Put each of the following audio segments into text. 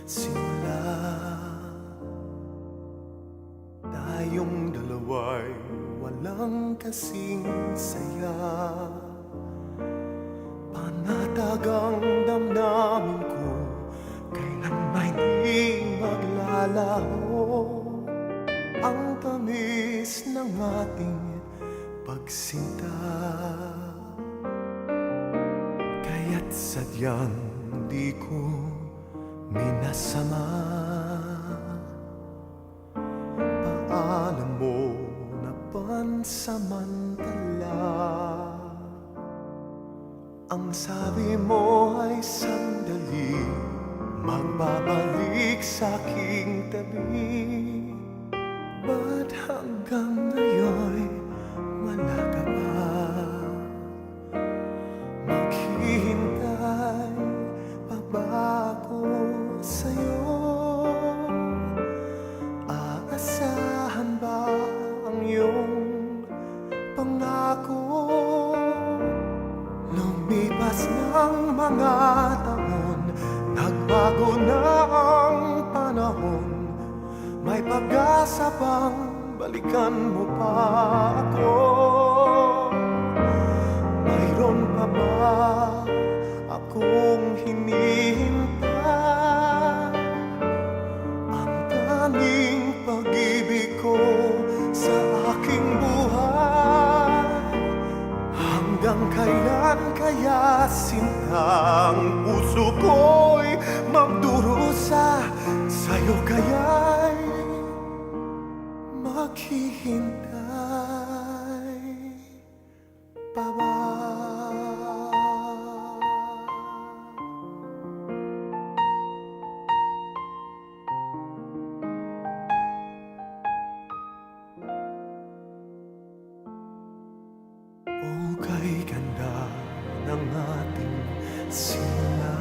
simula. Tayong dalawa'y walang kasing saya. Panatag ang damdamin ko, kailanman di maglalaho. Ang tamis ng ating pagsinta, kaya't sadyang di ko minasama. Paalam mo na pansamantala, ang sabi mo ay sandali, magbabalik sa aking tabi. Ba't hanggang ngayon wala ka pa? Maghihintay pa ba ako sa'yo? Aasahan ba ang iyong pangako? Lumipas ng mga taon, nagbago na ang panahon. May pag-asa bang balikan mo pa ako? Mayroon pa ba akong hinihintay? Ang tanging pag-ibig ko sa aking buhay. Hanggang kailan kaya sintang puso ko'y magdurusa? Sa'yo kaya'y maghihintay pa ba? O kay ganda ng ating simula,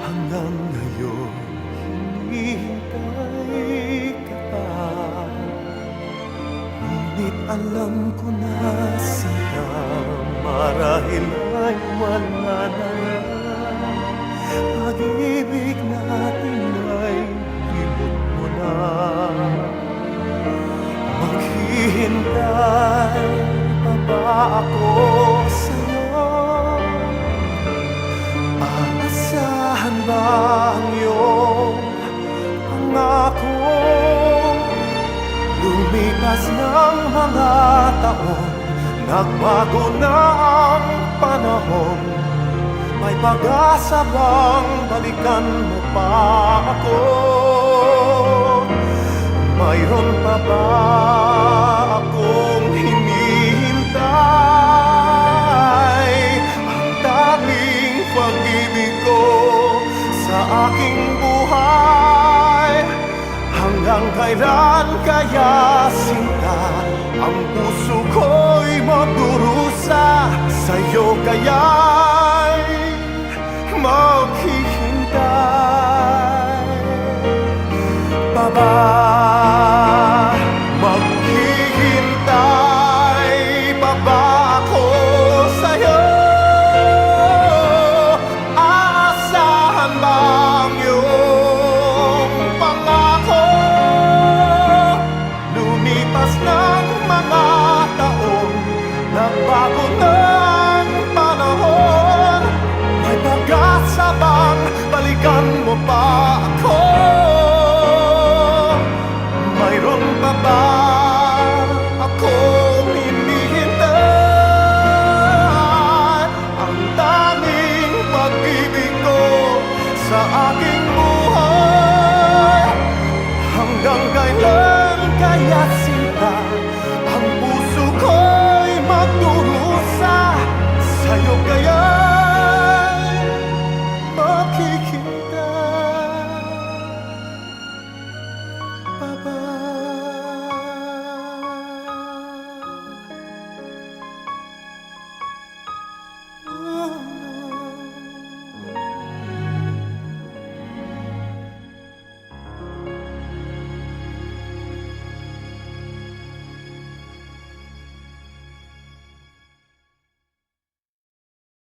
hanggang ngayon hinihintay ka pa. Ngunit alam ko na sinta, marahil ay wala na. Pag-ibig natin ay limot mo na. Maghihintay pa ba ako sa'yo? Aasahan ba ang iyong pangako? Lumipas ng mga taon, nagbago na ang panahon. May pag-asa bang balikan mo pa ako? Mayroon pa ba akong hinihintay? Ang tanging pag-ibig ko sa aking buhay. Hanggang kailan kaya sinta ang puso ko'y magdurusa? Sa'yo kaya'y maghihintay pa ba? Maghihintay pa ba ako sa'yo? Aasahan ba ang iyong pangako? Lumipas ng mga taon, nagbago na ang panahon. May pag-asa bang balikan mo pa ako?